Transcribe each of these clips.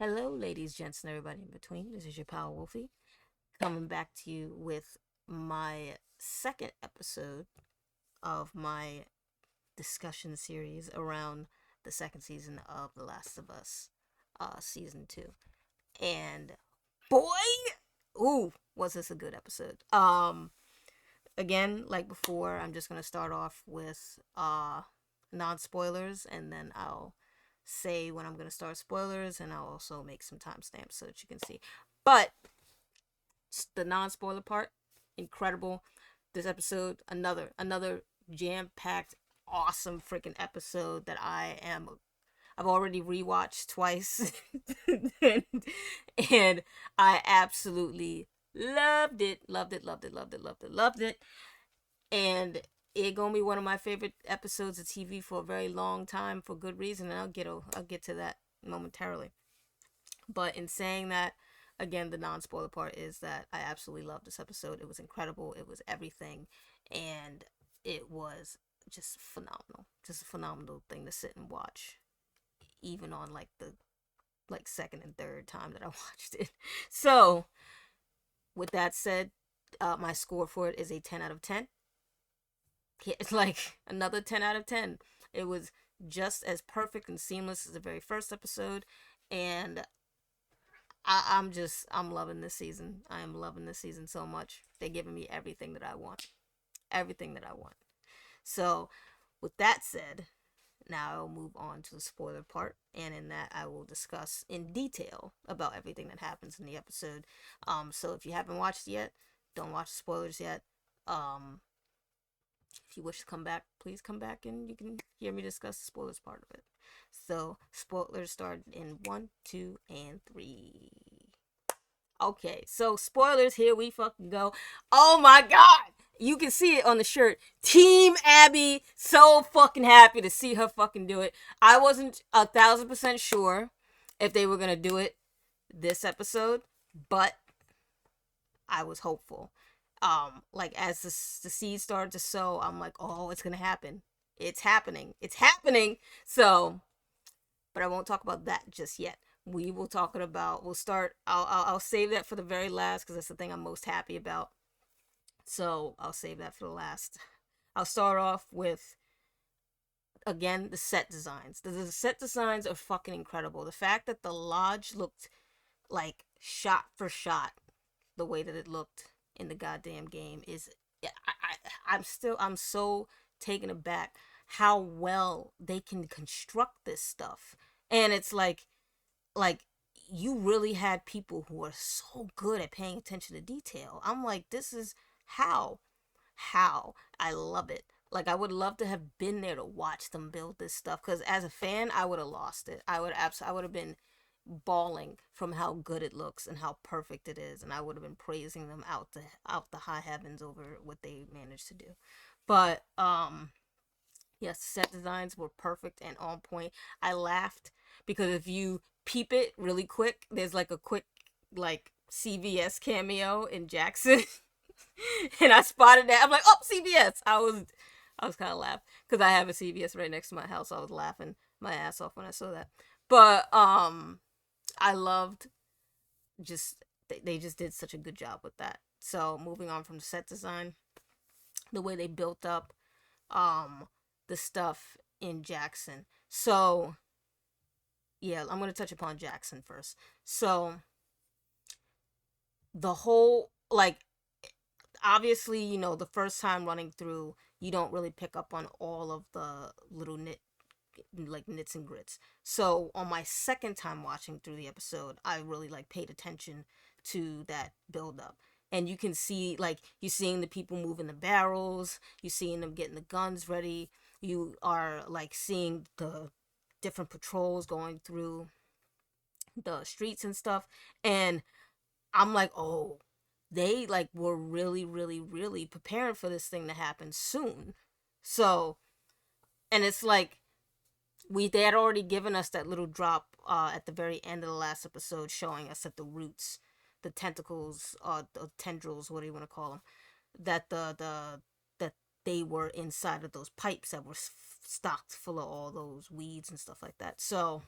Hello, ladies, gents, and everybody in between. This is your pal Wolfie coming back to you with my second episode of my discussion series around the second season of The Last of Us, season two. And boy, ooh, was this a good episode? Again, like before, I'm just gonna start off with non spoilers, and then I'll say when I'm gonna start spoilers, and I'll also make some timestamps so that you can see. But the non spoiler part, incredible. This episode, another jam packed, awesome freaking episode that I've already rewatched twice, and, and I absolutely loved it, loved it, loved it, loved it, loved it, loved it, and it gonna be one of my favorite episodes of TV for a very long time for good reason, and I'll get to that momentarily. But in saying that, again, the non spoiler part is that I absolutely loved this episode. It was incredible. It was everything, and it was just phenomenal. Just a phenomenal thing to sit and watch, even on like the second and third time that I watched it. So, with that said, my score for it is a 10 out of 10. It's like another 10 out of 10. It was just as perfect and seamless as the very first episode, and I'm loving this season. I am loving this season so much. They're giving me everything that I want. Everything that I want. So, with that said, now I'll move on to the spoiler part, and in that I will discuss in detail about everything that happens in the episode. So if you haven't watched it yet, don't watch the spoilers yet. Um, if you wish to come back, please come back and you can hear me discuss the spoilers part of it. So spoilers start in one, two, and three. Okay, so spoilers, here we fucking go. Oh my god! You can see it on the shirt. Team Abby, so fucking happy to see her fucking do it. I wasn't 1,000% sure if they were gonna do it this episode, but I was hopeful. Like as the seed started to sow, I'm like, oh, it's gonna happen. It's happening. It's happening. So, but I won't talk about that just yet. We will talk about. We'll start. I'll save that for the very last because that's the thing I'm most happy about. So I'll save that for the last. I'll start off with again the set designs. The set designs are fucking incredible. The fact that the lodge looked like shot for shot the way that it looked in the goddamn game is I'm so taken aback how well they can construct this stuff. And it's like you really had people who are so good at paying attention to detail. I'm like, this is how I love it. Like I would love to have been there to watch them build this stuff because as a fan I would have lost it. I would have been bawling from how good it looks and how perfect it is, and I would have been praising them out the high heavens over what they managed to do. But yes, set designs were perfect and on point. I laughed because if you peep it really quick, there's like a quick like CVS cameo in Jackson. And I spotted that. I'm like, oh, CVS. I was kind of laughing because I have a CVS right next to my house. So I was laughing my ass off when I saw that. But I loved just they just did such a good job with that. So moving on from the set design, the way they built up the stuff in Jackson. So yeah, I'm gonna touch upon Jackson first. So the whole like obviously, you know, the first time running through, you don't really pick up on all of the little nits and grits. So on my second time watching through the episode, I really like paid attention to that build up. And you can see like you're seeing the people moving the barrels, you're seeing them getting the guns ready, you are like seeing the different patrols going through the streets and stuff. And I'm like, oh, they like were really, really, really preparing for this thing to happen soon. So, and it's like they had already given us that little drop at the very end of the last episode, showing us that the roots, the tentacles, the tendrils, what do you want to call them, that that they were inside of those pipes that were stocked full of all those weeds and stuff like that. So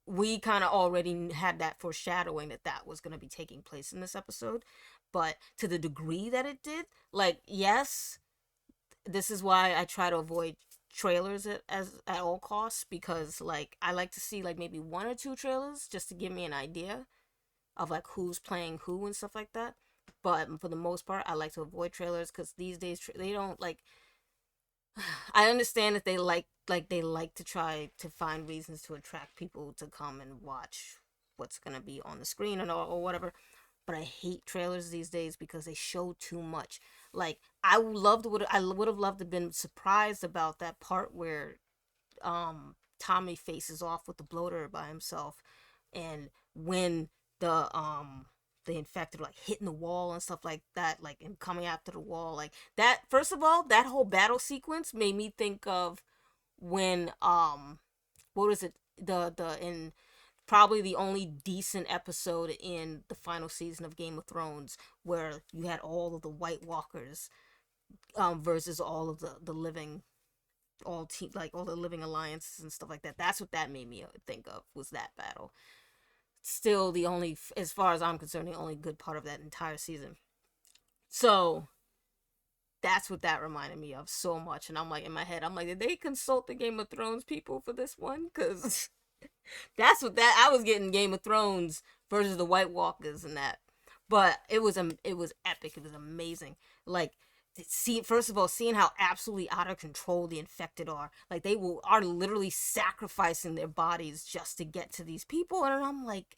we kind of already had that foreshadowing that that was going to be taking place in this episode. But to the degree that it did, like, yes, this is why I try to avoid trailers at all costs, because like I like to see like maybe one or two trailers just to give me an idea of like who's playing who and stuff like that. But for the most part, I like to avoid trailers because these days they don't like. I understand that they like to try to find reasons to attract people to come and watch what's gonna be on the screen or whatever. But I hate trailers these days because they show too much. Like I would have loved to have been surprised about that part where Tommy faces off with the bloater by himself, and when the infected like hitting the wall and stuff like that, like and coming after the wall, like that. First of all, that whole battle sequence made me think of when what was it, the in probably the only decent episode in the final season of Game of Thrones, where you had all of the White Walkers versus all of the living, all the living alliances and stuff like that. That's what that made me think of, was that battle. Still the only, as far as I'm concerned, the only good part of that entire season. So that's what that reminded me of so much. And I'm like, in my head, I'm like, did they consult the Game of Thrones people for this one? Because that's what that I was getting, Game of Thrones versus the White Walkers and that. But it was epic. It was amazing. Like, see, first of all, seeing how absolutely out of control the infected are. Like, are literally sacrificing their bodies just to get to these people, and I'm like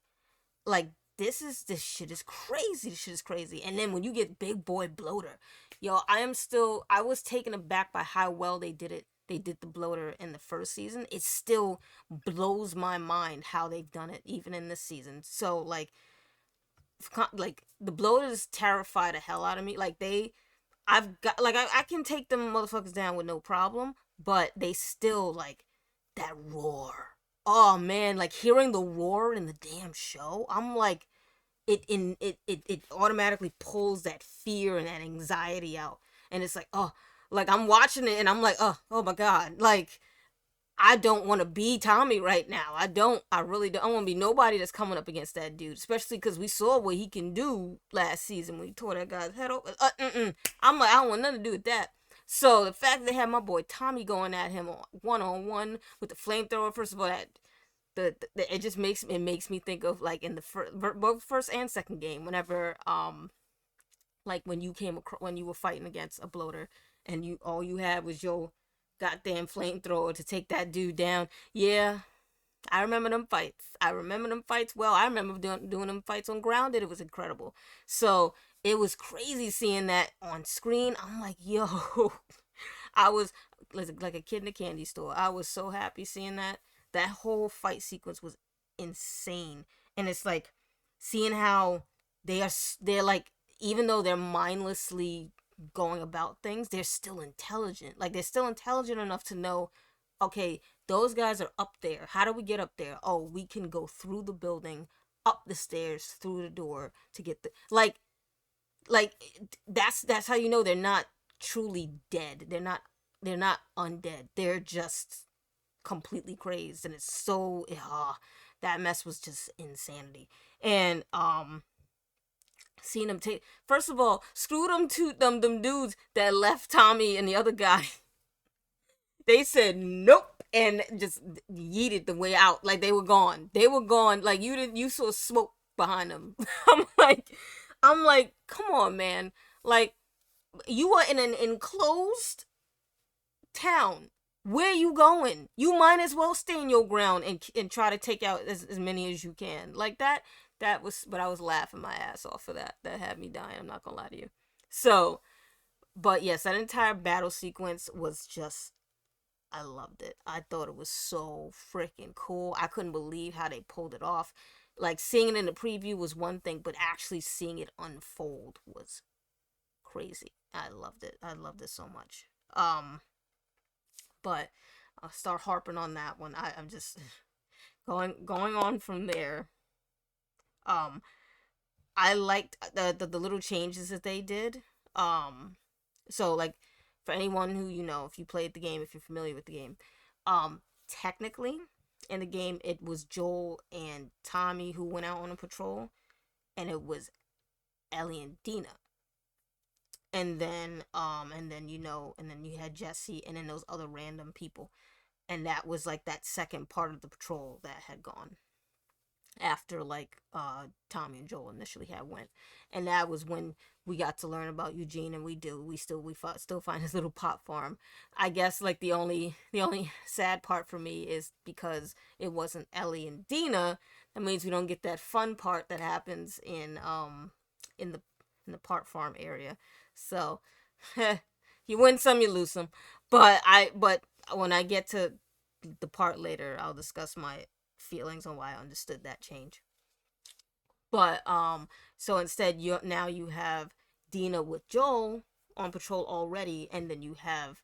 this shit is crazy. This shit is crazy. And then when you get Big Boy Bloater, yo, I was taken aback by how well they did it. They did the bloater in the first season. It still blows my mind how they've done it even in this season. So like the bloaters terrify the hell out of me. Like I've got like I can take them motherfuckers down with no problem, but they still like that roar. Oh man, like hearing the roar in the damn show, I'm like it automatically pulls that fear and that anxiety out. And it's like, oh, like I'm watching it and I'm like, oh my god, like I don't want to be Tommy right now. I really don't want to be nobody that's coming up against that dude, especially because we saw what he can do last season when he tore that guy's head off. I'm like, I don't want nothing to do with that. So the fact that they had my boy Tommy going at him on one with the flamethrower, first of all, that it just makes me think of like in the both first and second game, whenever like when you came across, when you were fighting against a bloater and you all you had was your goddamn flamethrower to take that dude down. Yeah, I remember them fights. I remember them fights well. I remember doing them fights on Grounded. It was incredible. So it was crazy seeing that on screen. I'm like, yo, I was like a kid in a candy store. I was so happy seeing that. That whole fight sequence was insane, and it's like seeing how they're like, even though they're mindlessly going about things, they're still intelligent. Like they're still intelligent enough to know, okay, those guys are up there. How do we get up there? Oh, we can go through the building, up the stairs, through the door to get the like that's how you know they're not truly dead. They're not undead. They're just completely crazed, and it's so that mess was just insanity. And seeing them take, first of all, screw them dudes that left Tommy and the other guy. They said nope and just yeeted the way out. Like they were gone. They were gone. Like you saw smoke behind them. I'm like, come on, man. Like you are in an enclosed town. Where you going? You might as well stand your ground and try to take out as many as you can. Like that was, but I was laughing my ass off for that. That had me dying. I'm not gonna lie to you. So, but yes, that entire battle sequence was just, I loved it. I thought it was so freaking cool. I couldn't believe how they pulled it off. Like seeing it in the preview was one thing, but actually seeing it unfold was crazy. I loved it. I loved it so much. But I'll start harping on that one. I'm just going on from there. Um, I liked the little changes that they did. So like for anyone who, you know, if you played the game, if you're familiar with the game, technically, In the game, it was Joel and Tommy who went out on a patrol, and it was Ellie and Dina. And then you had Jesse, and then those other random people, and that was like that second part of the patrol that had gone after like Tommy and Joel initially had went, and that was when we got to learn about Eugene, and still find his little pot farm. I guess like the only sad part for me is because it wasn't Ellie and Dina. That means we don't get that fun part that happens in the in the pot farm area. So you win some, you lose some. But when I get to the part later, I'll discuss my feelings on why I understood that change. But so instead you have Dina with Joel on patrol already, and then you have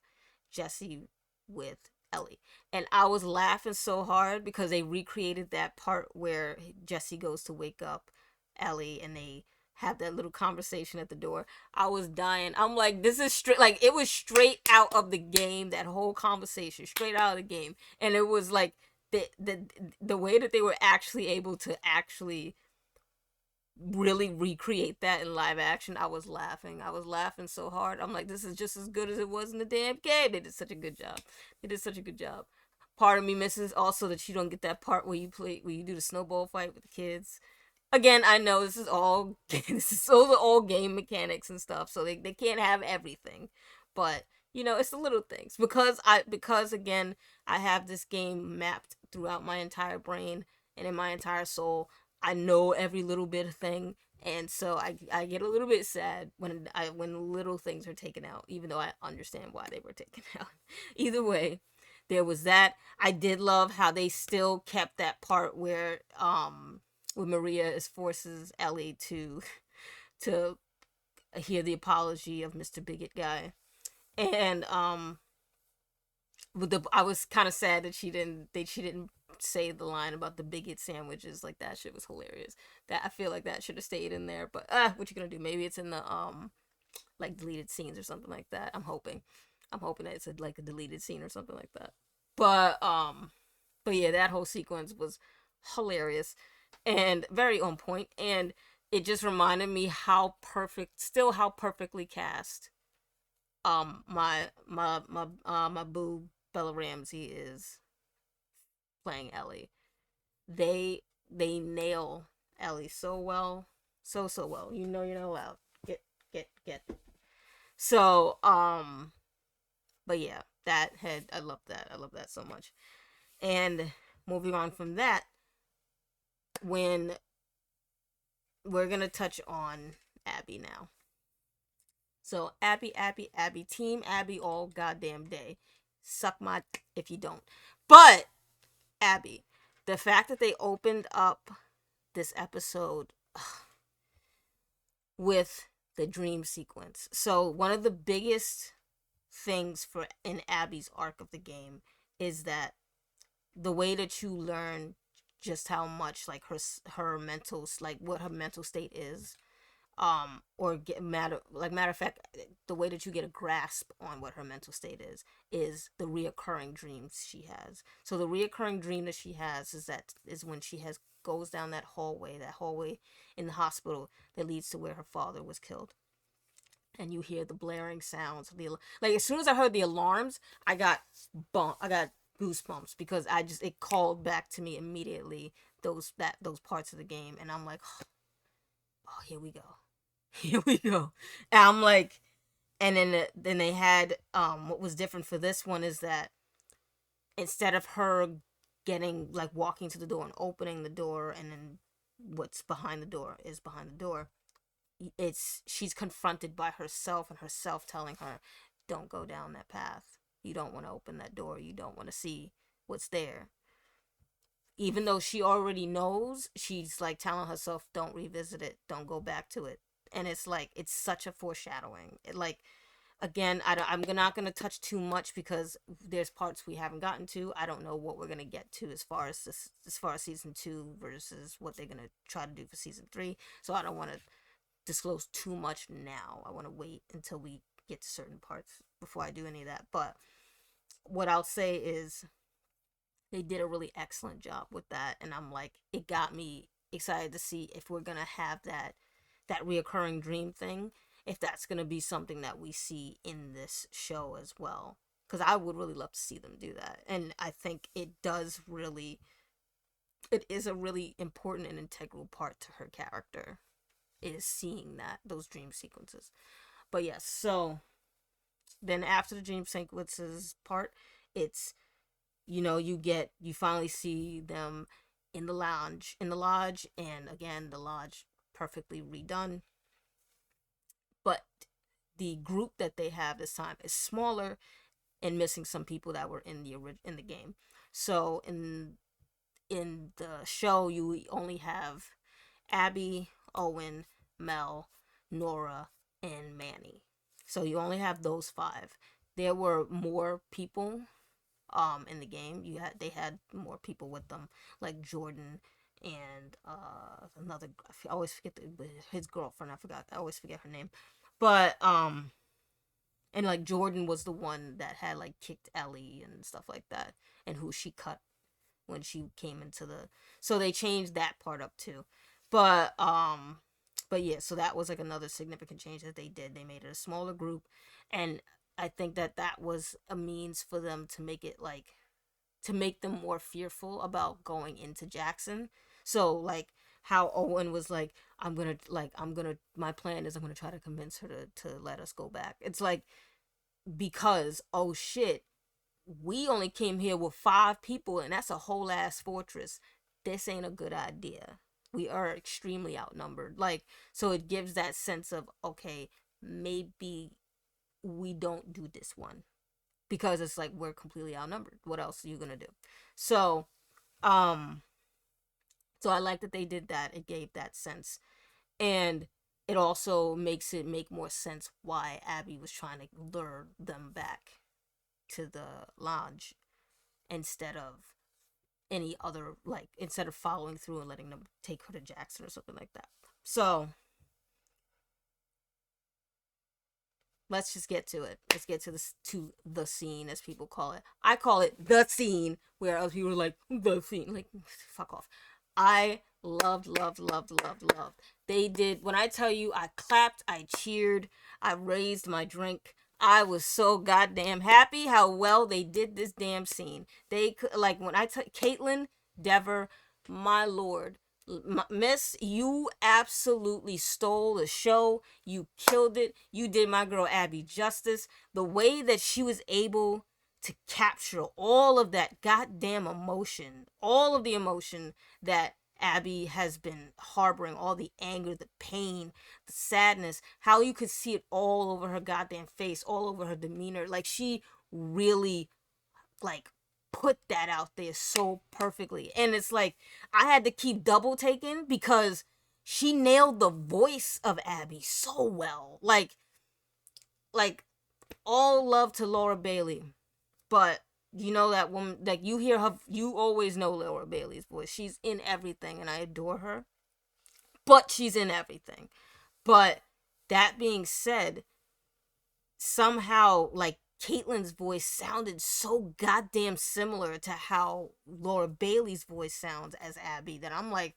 Jesse with Ellie. And I was laughing so hard because they recreated that part where Jesse goes to wake up Ellie, and they have that little conversation at the door. I was dying. I'm like, this is straight, like it was straight out of the game. That whole conversation, straight out of the game, and it was like the way that they were actually able to actually really recreate that in live action. I was laughing. I was laughing so hard. I'm like, this is just as good as it was in the damn game. They did such a good job. They did such a good job. Part of me misses also that you don't get that part where you do the snowball fight with the kids. Again, I know this is all those are all game mechanics and stuff, so they can't have everything. But it's the little things. Because again, I have this game mapped throughout my entire brain and in my entire soul. I know every little bit of thing, and so I get a little bit sad when little things are taken out, even though I understand why they were taken out. Either way, there was that. I did love how they still kept that part where Maria is forces Ellie to hear the apology of Mr. Bigot guy. And I was kind of sad that she didn't say the line about the bigot sandwiches. Like, that shit was hilarious. That I feel like that should have stayed in there, but what you gonna do? Maybe it's in the like deleted scenes or something like that. I'm hoping that it's like a deleted scene or something like that. But yeah, that whole sequence was hilarious and very on point, and it just reminded me how perfectly cast my boo Bella Ramsey is playing Ellie. They nail Ellie so well, so well. You're not allowed. Get. So but yeah, I love that. I love that so much. And moving on from that, when we're gonna touch on Abby now. So Abby, Team Abby all goddamn day. Suck my if you don't. But Abby, the fact that they opened up this episode with the dream sequence. So one of the biggest things for in Abby's arc of the game is that the way that you learn just how much like her mental, like what her mental state is, or matter of fact, the way that you get a grasp on what her mental state is the reoccurring dreams she has. So the reoccurring dream that she has is when she has goes down that hallway in the hospital that leads to where her father was killed, and you hear the blaring sounds of like as soon as I heard the alarms, I got goosebumps because it called back to me immediately those parts of the game, and I'm like, oh, here we go. Here we go. And I'm like, and then they had what was different for this one is that instead of her getting like walking to the door and opening the door, and then what's behind the door is behind the door, she's confronted by herself, and herself telling her, don't go down that path, you don't want to open that door, you don't want to see what's there. Even though she already knows, she's like telling herself, don't revisit it, don't go back to it. And it's like, it's such a foreshadowing. Like, again, I'm not going to touch too much because there's parts we haven't gotten to. I don't know what we're going to get to as far as season 2 versus what they're going to try to do for season 3. So I don't want to disclose too much now. I want to wait until we get to certain parts before I do any of that. But what I'll say is They did a really excellent job with that, and I'm like, it got me excited to see if we're gonna have that reoccurring dream thing, if that's gonna be something that we see in this show as well. Because I would really love to see them do that, and I think it is a really important and integral part to her character, is seeing that those dream sequences. But yes, so then after the dream sequences part, it's, you finally see them in the lodge, and again, the lodge perfectly redone, but the group that they have this time is smaller and missing some people that were in the game. So in the show, you only have Abby, Owen, Mel, Nora, and Manny. So you only have those five. There were more people in the game. They had more people with them, like Jordan and another, I always forget his girlfriend. I always forget her name. But and like Jordan was the one that had like kicked Ellie and stuff like that, and who she cut when she came into the, so they changed that part up too. But yeah, so that was like another significant change that they did. They made it a smaller group, and I think that was a means for them to make it like, to make them more fearful about going into Jackson. So like how Owen was like, my plan is I'm gonna try to convince her to let us go back. It's like, because, oh shit, we only came here with 5 people, and that's a whole ass fortress. This ain't a good idea. We are extremely outnumbered. Like, so it gives that sense of, okay, maybe we don't do this one, because it's like we're completely outnumbered. What else are you gonna do? So, um, so I like that they did that. It gave that sense, and it also makes it make more sense why Abby was trying to lure them back to the lounge instead of any other, like, instead of following through and letting them take her to Jackson or something like that. So let's just get to it. Let's get to the scene, as people call it. I call it the scene, where other people are like, the scene. Like, fuck off. I loved. They did, when I tell you, I clapped, I cheered, I raised my drink. I was so goddamn happy how well they did this damn scene. They could, like, when Caitlin Dever, my lord, Miss, you absolutely stole the show. You killed it. You did my girl Abby justice. The way that she was able to capture all of that goddamn emotion, all of the emotion that Abby has been harboring, all the anger, the pain, the sadness, how you could see it all over her goddamn face, all over her demeanor. Like, she really, like, put that out there so perfectly. And it's like, I had to keep double taking, because she nailed the voice of Abby so well. Like all love to Laura Bailey, but you know that woman, like, you hear her, you always know Laura Bailey's voice. She's in everything, and I adore her, but she's in everything. But that being said, somehow, like, Caitlin's voice sounded so goddamn similar to how Laura Bailey's voice sounds as Abby, that I'm like,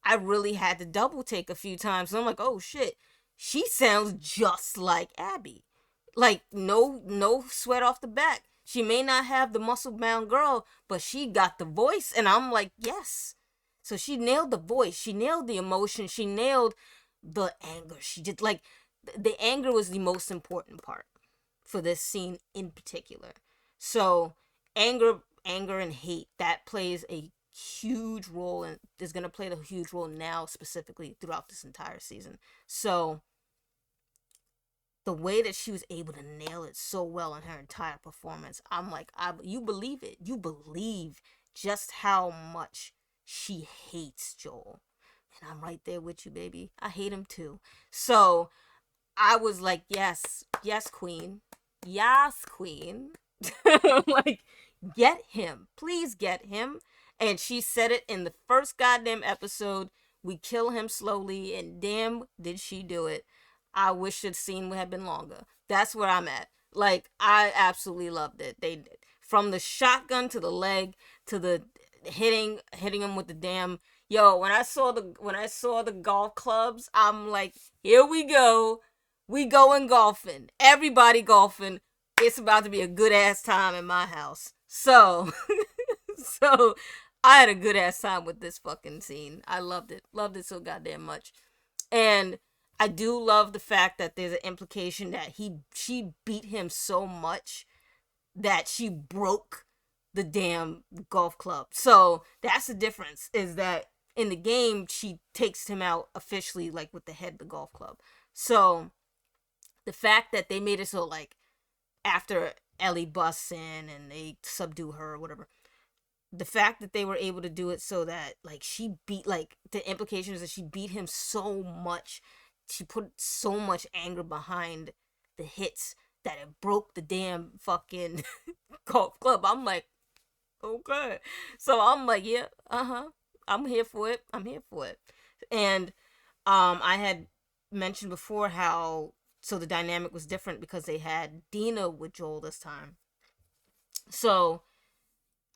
I really had to double take a few times. And I'm like, oh shit, she sounds just like Abby. Like, no sweat off the back. She may not have the muscle bound girl, but she got the voice, and I'm like, yes. So she nailed the voice, she nailed the emotion, she nailed the anger. She did, like, the anger was the most important part for this scene in particular. So anger and hate, that plays a huge role, and is going to play a huge role now, specifically throughout this entire season. So the way that she was able to nail it so well in her entire performance, I'm like, you believe it. You believe just how much she hates Joel. And I'm right there with you, baby. I hate him too. So I was like, yes, queen. Yes, queen. Like, get him. Please get him. And she said it in the first goddamn episode. We kill him slowly, and damn, did she do it. I wish the scene had been longer. That's where I'm at. Like, I absolutely loved it. They did. From the shotgun to the leg, to the hitting him with the damn yo. When I saw the golf clubs, I'm like, here we go. We going golfing. Everybody golfing. It's about to be a good ass time in my house. So so I had a good ass time with this fucking scene. I loved it. Loved it so goddamn much. And I do love the fact that there's an implication that she beat him so much that she broke the damn golf club. So that's the difference, is that in the game she takes him out officially, like with the head of the golf club. So the fact that they made it so like after Ellie busts in and they subdue her or whatever, the fact that they were able to do it so that like she beat, like the implication is that she beat him so much, she put so much anger behind the hits that it broke the damn fucking golf club. I'm like, okay. So I'm like, yeah, I'm here for it. I'm here for it. And I had mentioned before how so the dynamic was different because they had Dina with Joel this time. So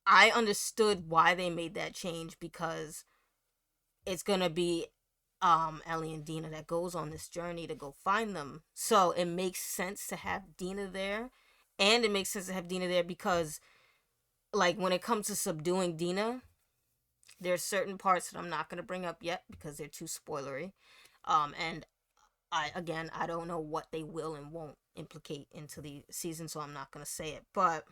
I understood why they made that change, because it's gonna be Ellie and Dina that goes on this journey to go find them. So it makes sense to have Dina there. And it makes sense to have Dina there because like when it comes to subduing Dina, there's certain parts that I'm not gonna bring up yet because they're too spoilery. And I don't know what they will and won't implicate into the season, so I'm not gonna say it. But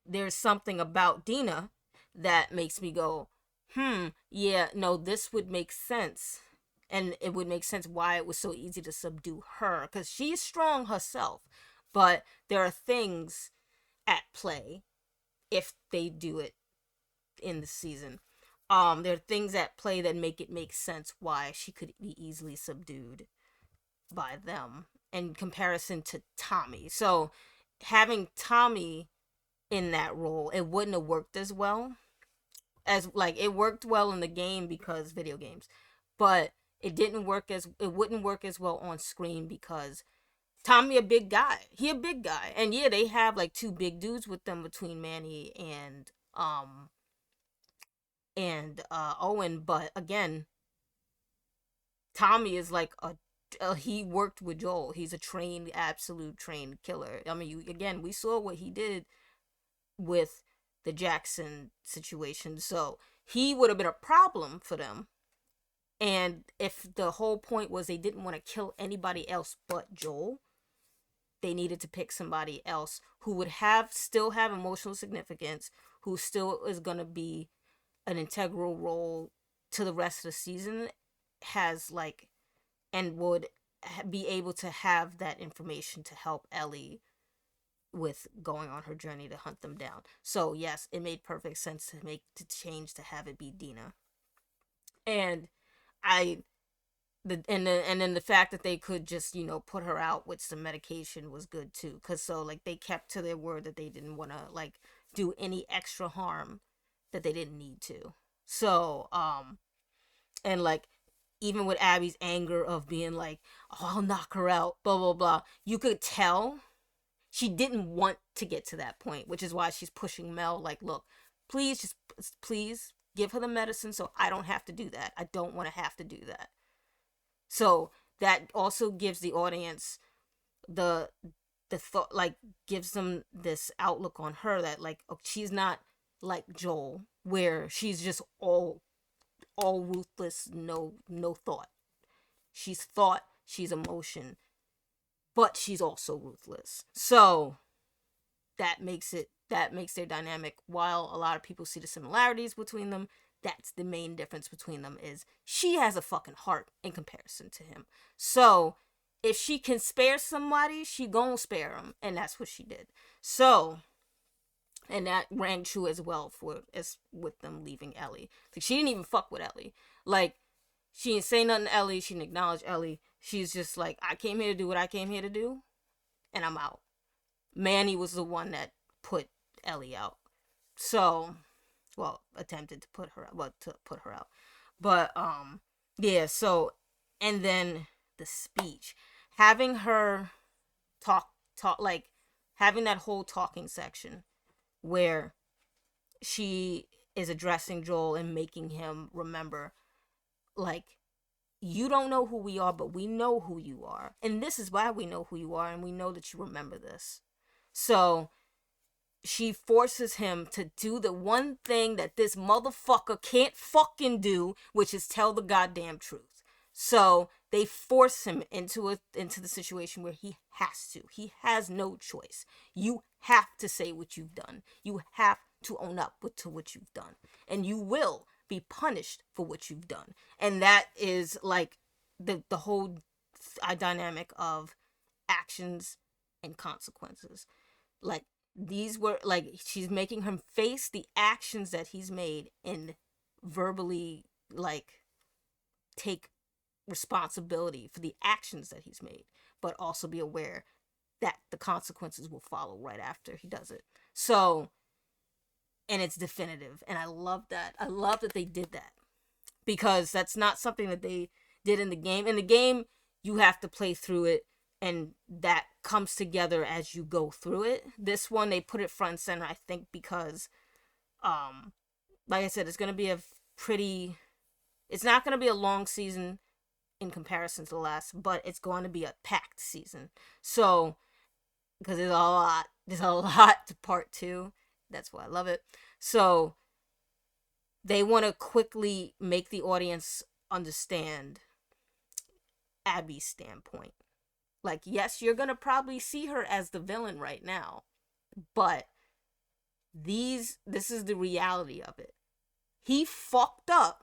there's something about Dina that makes me go, yeah, no, this would make sense. And it would make sense why it was so easy to subdue her, because she's strong herself. But there are things at play if they do it in the season. There are things at play that make it make sense why she could be easily subdued by them in comparison to Tommy. So having Tommy in that role, it wouldn't have worked as well as like it worked well in the game because video games, but it wouldn't work as well on screen because Tommy a big guy. He a big guy. And yeah, they have like two big dudes with them between Manny and Owen, but again, Tommy is like he worked with Joel. He's a trained, absolute trained killer. I mean, we saw what he did with the Jackson situation. So he would have been a problem for them. And if the whole point was they didn't want to kill anybody else but Joel, they needed to pick somebody else who would still have emotional significance, who still is going to be an integral role to the rest of the season, has like, and would be able to have that information to help Ellie with going on her journey to hunt them down. So yes, it made perfect sense to change to have it be Dina. And I and then the fact that they could just put her out with some medication was good too, cuz so like they kept to their word that they didn't want to like do any extra harm that they didn't need to. So and like even with Abby's anger of being like, oh, I'll knock her out, blah blah blah, you could tell she didn't want to get to that point, which is why she's pushing Mel like, look, please give her the medicine so I don't have to do that. I don't want to have to do that. So that also gives the audience the thought, like gives them this outlook on her that like, oh, she's not like Joel where she's just all ruthless, no thought. She's thought, she's emotion, but she's also ruthless. So that makes their dynamic. While a lot of people see the similarities between them, that's the main difference between them, is she has a fucking heart in comparison to him. So if she can spare somebody, she gonna spare him, and that's what she did. So, and that rang true as well as with them leaving Ellie. Like, she didn't even fuck with Ellie. Like, she didn't say nothing to Ellie. She didn't acknowledge Ellie. She's just like, I came here to do what I came here to do, and I'm out. Manny was the one that put Ellie out. So, well, attempted to put her out. But yeah, so, and then the speech, having her talk like having that whole talking section where she is addressing Joel and making him remember, like, you don't know who we are, but we know who you are. And this is why we know who you are, and we know that you remember this. So she forces him to do the one thing that this motherfucker can't fucking do, which is tell the goddamn truth. So they force him into the situation where he has to. He has no choice. You have to say what you've done. You have to own up to what you've done, and you will be punished for what you've done. And that is like the whole dynamic of actions and consequences. Like, these were like, she's making him face the actions that he's made and verbally, like, take responsibility for the actions that he's made, but also be aware that the consequences will follow right after he does it. So, and it's definitive, and I love that. I love that they did that, because that's not something that they did in the game. In the game, you have to play through it, and that comes together as you go through it. This one, they put it front and center, I think, because, um, like I said, it's going to be a pretty. It's not going to be a long season in comparison to the last, but it's going to be a packed season. So, because there's a lot to part two. That's why I love it. So, they want to quickly make the audience understand Abby's standpoint. Like, yes, you're gonna probably see her as the villain right now, but this is the reality of it. He fucked up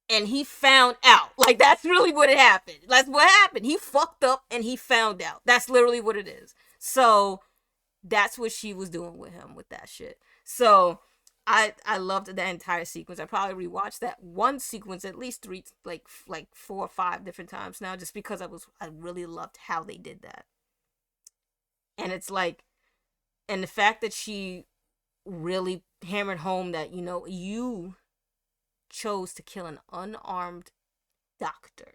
and he found out. Like, that's really what it happened. That's what happened. He fucked up and he found out. That's literally what it is. So that's what she was doing with him with that shit. So I loved that entire sequence. I probably rewatched that one sequence at least three, like 4 or 5 different times now, just because I really loved how they did that. And it's like, and the fact that she really hammered home that, you chose to kill an unarmed doctor,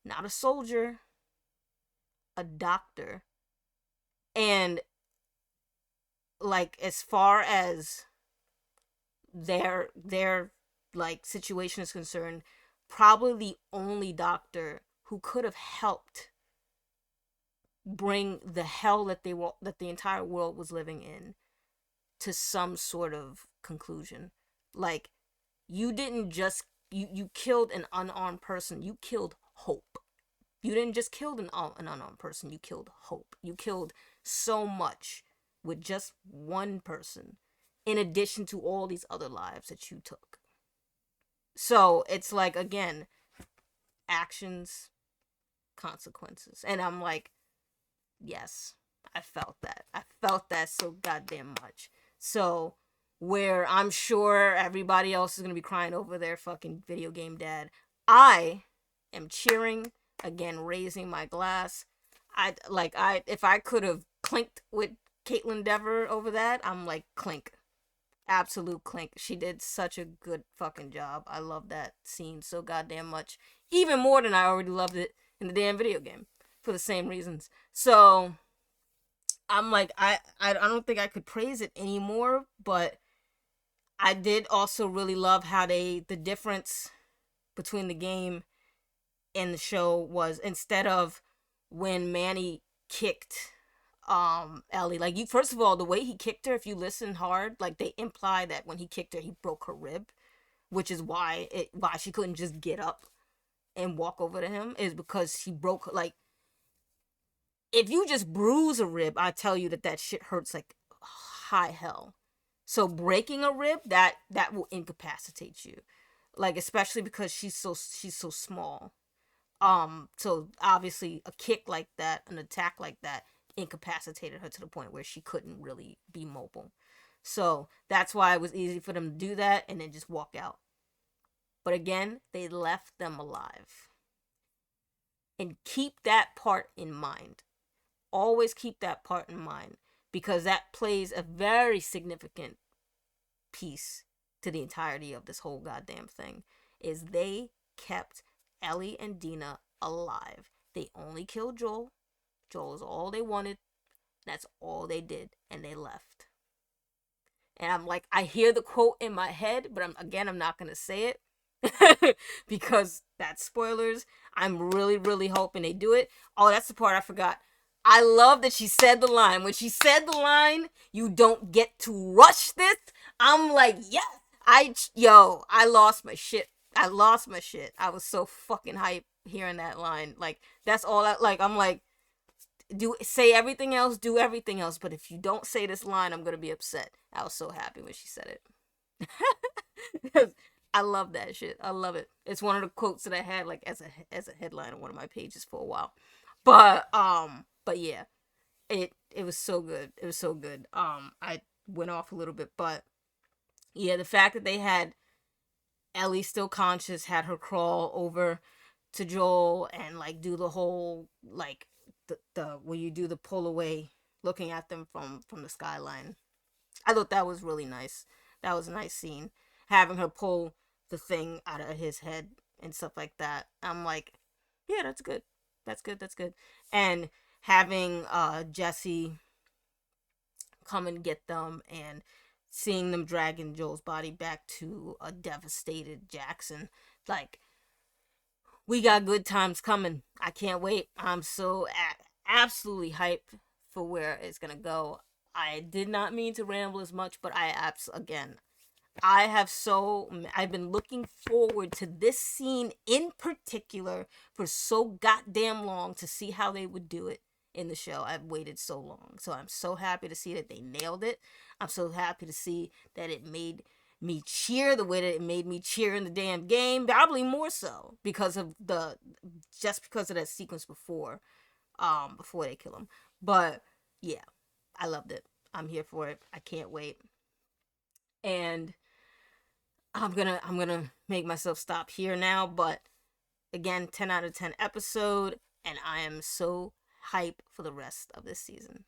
not a soldier, a doctor. And, like, as far as their like situation is concerned, probably the only doctor who could have helped bring the hell that the entire world was living in to some sort of conclusion. Like, you didn't just you killed an unarmed person, you killed hope. You didn't just kill an unarmed person, you killed hope. You killed so much with just one person, in addition to all these other lives that you took. So it's like, again, actions, consequences. And I'm like, yes, I felt that. I felt that so goddamn much. So, where I'm sure everybody else is going to be crying over their fucking video game dad, I am cheering, again, raising my glass. If I could have clinked with Caitlin Dever over that, I'm like, clink. Absolute clink. She did such a good fucking job. I love that scene so goddamn much. Even more than I already loved it in the damn video game. For the same reasons. So, I'm like, I don't think I could praise it anymore, but I did also really love how the difference between the game and the show was, instead of when Manny kicked Ellie, like, you, first of all, the way he kicked her, if you listen hard, like, they imply that when he kicked her he broke her rib, which is why she couldn't just get up and walk over to him, is because he broke, like, if you just bruise a rib, I tell you that shit hurts like high hell. So breaking a rib, that will incapacitate you, like, especially because she's so small. So obviously a kick like that, an attack like that, incapacitated her to the point where she couldn't really be mobile. So that's why it was easy for them to do that and then just walk out. But again, they left them alive. And keep that part in mind. Always keep that part in mind, because that plays a very significant piece to the entirety of this whole goddamn thing, is they kept Ellie and Dina alive. They only killed Joel. Joel is all they wanted. That's all they did, and they left. and I'm like, I hear the quote in my head, but I'm not gonna say it because that's spoilers. I'm really, really hoping they do it. Oh, that's the part I forgot. I love that she said the line. When she said the line, "You don't get to rush this," I'm like, yes. I lost my shit. I lost my shit. I was so fucking hyped hearing that line. Like, that's all I like. I'm like, say everything else, do everything else, but if you don't say this line, I'm gonna be upset. I was so happy when she said it. I love that shit. I love it. It's one of the quotes that I had like as a headline on one of my pages for a while. But yeah, it was so good. It was so good. I went off a little bit, but yeah, the fact that they had Ellie still conscious, had her crawl over to Joel and like do the whole like the when you do the pull away looking at them from the skyline. I thought that was really nice. That was a nice scene. Having her pull the thing out of his head and stuff like that. I'm like, yeah, that's good. That's good. That's good. And having Jesse come and get them and seeing them dragging Joel's body back to a devastated Jackson. Like, we got good times coming. I can't wait. I'm so absolutely hyped for where it's gonna go. I did not mean to ramble as much, but again, I've been looking forward to this scene in particular for so goddamn long to see how they would do it in the show. I've waited so long. So I'm so happy to see that they nailed it. I'm so happy to see that it made me cheer the way that it made me cheer in the damn game, probably more so because of that sequence before they kill him. But yeah, I loved it. I'm here for it. I can't wait. And I'm gonna make myself stop here now, but again, 10 out of 10 episode, and I am so hype for the rest of this season.